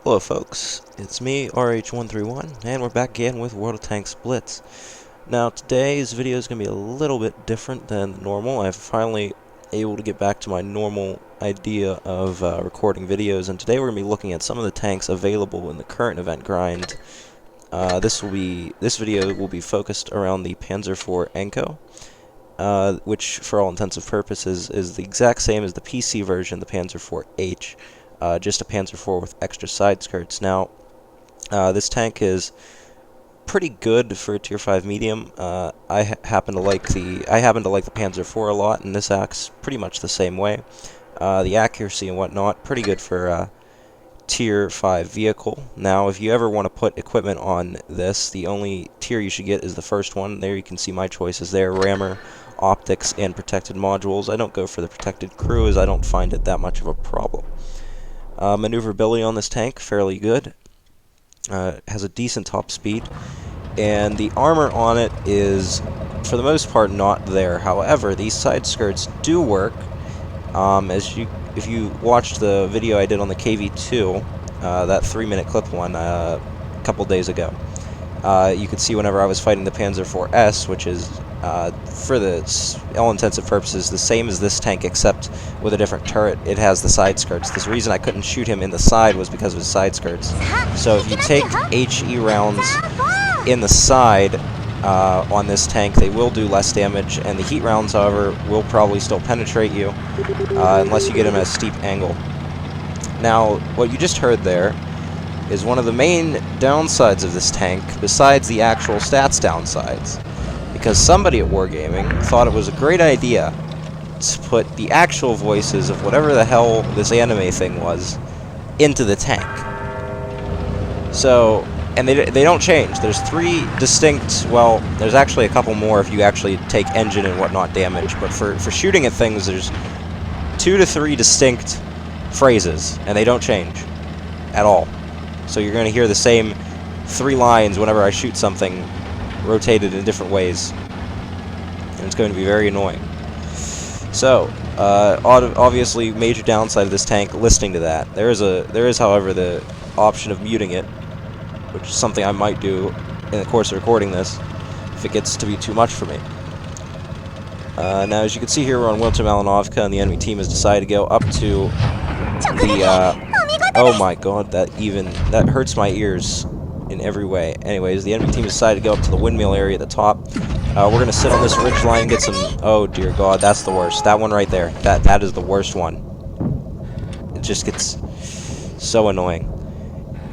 Hello folks, it's me, RH131, and we're back again with World of Tanks Blitz. Now today's video is going to be a little bit different than normal. I'm finally able to get back to my normal idea of recording videos, and today we're going to be looking at some of the tanks available in the current event grind. This video will be focused around the Panzer IV Anko, which for all intents and purposes is the exact same as the PC version, the Panzer IV-H. Just a Panzer IV with extra side skirts. Now, this tank is pretty good for a Tier 5 medium. I happen to like the Panzer IV a lot, and this acts pretty much the same way. The accuracy and whatnot, pretty good for a Tier 5 vehicle. Now, if you ever want to put equipment on this, the only tier you should get is the first one. There you can see my choices there: rammer, optics, and protected modules. I don't go for the protected crew, as I don't find it that much of a problem. Maneuverability on this tank, fairly good. Has a decent top speed, and the armor on it is, for the most part, not there. However, these side skirts do work. If you watched the video I did on the KV2, that 3-minute clip one, a couple days ago, you could see whenever I was fighting the Panzer IV-S, which is, for all intents and purposes, the same as this tank, except with a different turret. It has the side skirts. The reason I couldn't shoot him in the side was because of his side skirts. So if you take HE rounds in the side on this tank, they will do less damage, and the heat rounds, however, will probably still penetrate you, unless you get him at a steep angle. Now, what you just heard there is one of the main downsides of this tank, besides the actual stats downsides, because somebody at Wargaming thought it was a great idea to put the actual voices of whatever the hell this anime thing was into the tank. So, and they don't change. There's 3 distinct, well, there's actually a couple more if you actually take engine and whatnot damage, but for shooting at things, there's 2 to 3 distinct phrases, and they don't change at all. So you're going to hear the same 3 lines whenever I shoot something, rotated in different ways, and it's going to be very annoying. So, obviously, major downside of this tank, listening to that. There is, however, the option of muting it, which is something I might do in the course of recording this, if it gets to be too much for me. Now, as you can see here, we're on Wilton Malinovka, and the enemy team has decided to go up to the, oh my god, that hurts my ears in every way. Anyways, the enemy team decided to go up to the windmill area at the top. We're going to sit on this ridge line and get some, oh dear god, that's the worst. That one right there, that is the worst one. It just gets so annoying.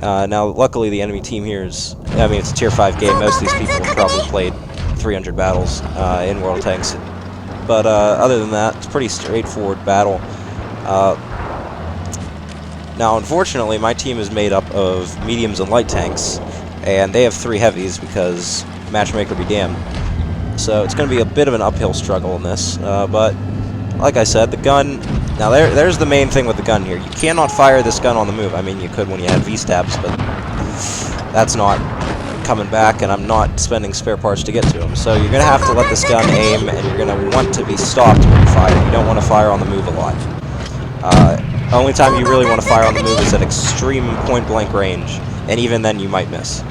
Now, luckily, the enemy team here is, I mean, it's a Tier 5 game. Most of these people have probably played 300 battles in World of Tanks. But other than that, it's a pretty straightforward battle. Now, unfortunately, my team is made up of mediums and light tanks, and they have 3 heavies because matchmaker be damned. So it's going to be a bit of an uphill struggle in this, but like I said, the gun... Now, there's the main thing with the gun here. You cannot fire this gun on the move. I mean, you could when you had V-stabs, but that's not coming back, and I'm not spending spare parts to get to him. So you're going to have to let this gun aim, and you're going to want to be stopped when you fire. You don't want to fire on the move a lot. The only time you really want to fire on the move is at extreme point-blank range, and even then you might miss.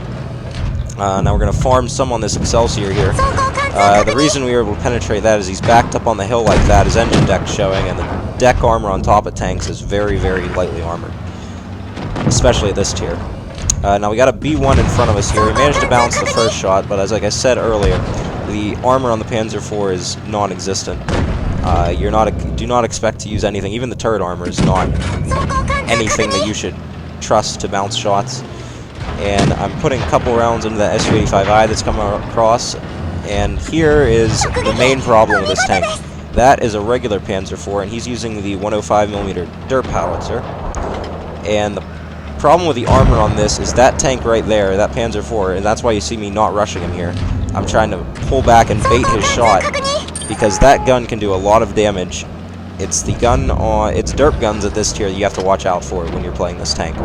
Now we're going to farm some on this Excelsior here. The reason we were able to penetrate that is he's backed up on the hill like that, his engine deck showing, and the deck armor on top of tanks is very, very lightly armored, especially at this tier. Now we got a B1 in front of us here. We managed to bounce the first shot, but as like I said earlier, the armor on the Panzer IV is non-existent. Do not expect to use anything. Even the turret armor is not anything that you should trust to bounce shots. And I'm putting a couple rounds into that Su-85I that's coming across, and here is the main problem with this tank. That is a regular Panzer IV, and he's using the 105mm derp howitzer. And the problem with the armor on this is that tank right there, that Panzer IV, and that's why you see me not rushing him here. I'm trying to pull back and bait his shot, because that gun can do a lot of damage. It's the gun on, it's derp guns at this tier that you have to watch out for when you're playing this tank.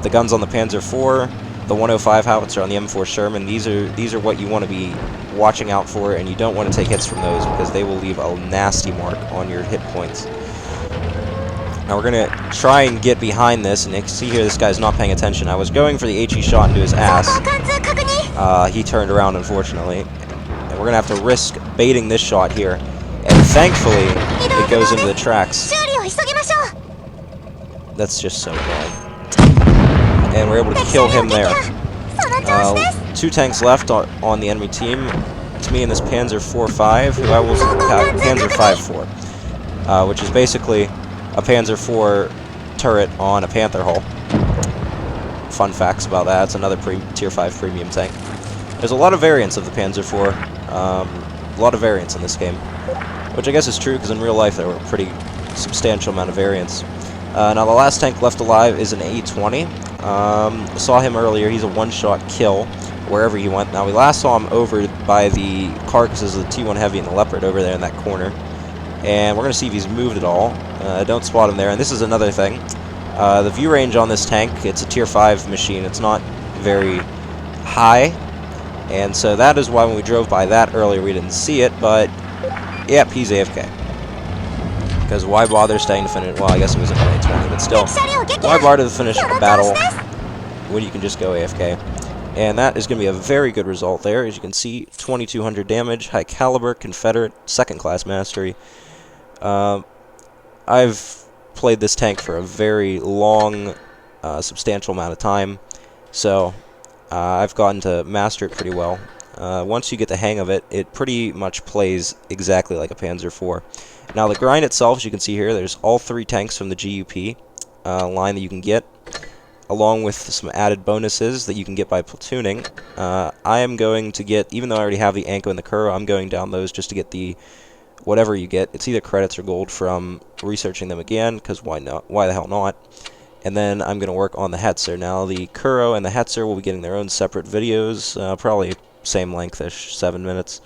The guns on the Panzer IV, the 105 howitzer on the M4 Sherman, these are what you want to be watching out for, and you don't want to take hits from those because they will leave a nasty mark on your hit points. Now we're going to try and get behind this, and you can see here this guy's not paying attention. I was going for the HE shot into his ass. He turned around, unfortunately. And we're going to have to risk baiting this shot here. And thankfully, it goes into the tracks. That's just so bad. And we're able to kill him there. 2 tanks left on the enemy team. It's me and this Panzer IV-5, who I will Panzer V-4, which is basically a Panzer IV turret on a Panther hull. Fun facts about that. It's another Tier 5 premium tank. There's a lot of variants of the Panzer IV. A lot of variants in this game, which I guess is true because in real life there were a pretty substantial amount of variants. Now the last tank left alive is an A-20. Saw him earlier. He's a one-shot kill wherever he went. Now we last saw him over by the carcasses of the T1 Heavy and the Leopard over there in that corner. And we're going to see if he's moved at all. I don't spot him there. And this is another thing. The view range on this tank, it's a Tier 5 machine. It's not very high. And so that is why when we drove by that earlier we didn't see it. But, yep, he's AFK. Because why bother staying to finish? Well, I guess it was an A-20, but still. Why bother to finish a battle when you can just go AFK? And that is going to be a very good result there. As you can see, 2200 damage, high caliber, Confederate, second class mastery. I've played this tank for a very long, substantial amount of time, so I've gotten to master it pretty well. Once you get the hang of it, it pretty much plays exactly like a Panzer IV. Now the grind itself, as you can see here, there's all 3 tanks from the GUP line that you can get, along with some added bonuses that you can get by platooning. I am going to get, even though I already have the Anko and the Kuro, I'm going down those just to get the whatever you get. It's either credits or gold from researching them again, because why not? Why the hell not? And then I'm going to work on the Hetzer. Now the Kuro and the Hetzer will be getting their own separate videos, probably same length-ish, 7 minutes,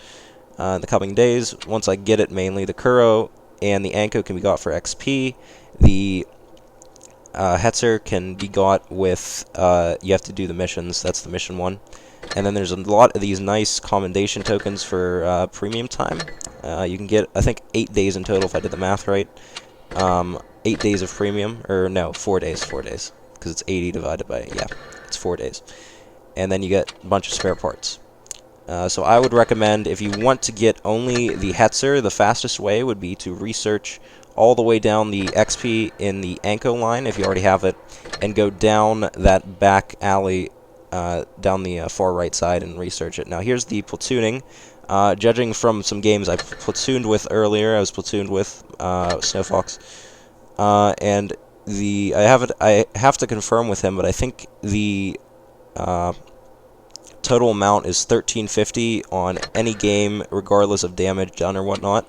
in the coming days. Once I get it, mainly the Kuro and the Anko can be got for XP. The Hetzer can be got with, you have to do the missions, that's the mission one. And then there's a lot of these nice commendation tokens for premium time. You can get, I think, 8 days in total if I did the math right. 8 days of premium, or no, 4 days, because it's 80 divided by, yeah, it's 4 days. And then you get a bunch of spare parts. So I would recommend, if you want to get only the Hetzer, the fastest way would be to research all the way down the XP in the Anko line, if you already have it, and go down that back alley, down the far right side, and research it. Now here's the platooning. Judging from some games I platooned with earlier, I was platooned with Snow Fox, and I have to confirm with him, but I think the total amount is 1350 on any game, regardless of damage done or whatnot.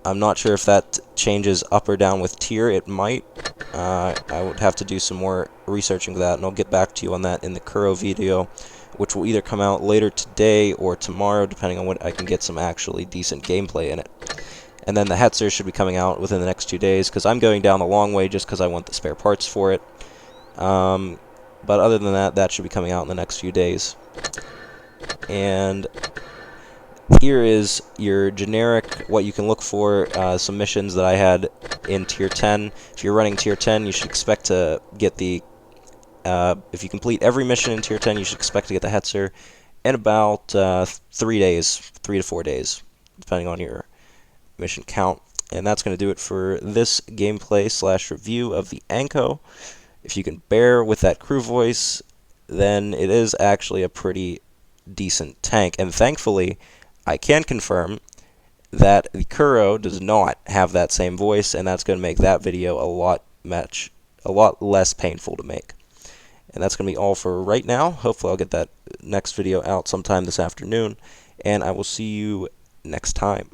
I'm not sure if that changes up or down with tier. It might. I would have to do some more researching of that, and I'll get back to you on that in the Kuro video, which will either come out later today or tomorrow, depending on what I can get some actually decent gameplay in it. And then the Hetzer should be coming out within the next 2 days, because I'm going down the long way just because I want the spare parts for it. But other than that, that should be coming out in the next few days. And here is your generic, what you can look for, some missions that I had in Tier 10. If you're running Tier 10, you should expect to get the, if you complete every mission in Tier 10, you should expect to get the Hetzer in about 3 days, 3 to 4 days, depending on your mission count. And that's going to do it for this gameplay / review of the Anko. If you can bear with that crew voice, then it is actually a pretty decent tank. And thankfully, I can confirm that the Kuro does not have that same voice, and that's going to make that video a lot less painful to make. And that's going to be all for right now. Hopefully I'll get that next video out sometime this afternoon, and I will see you next time.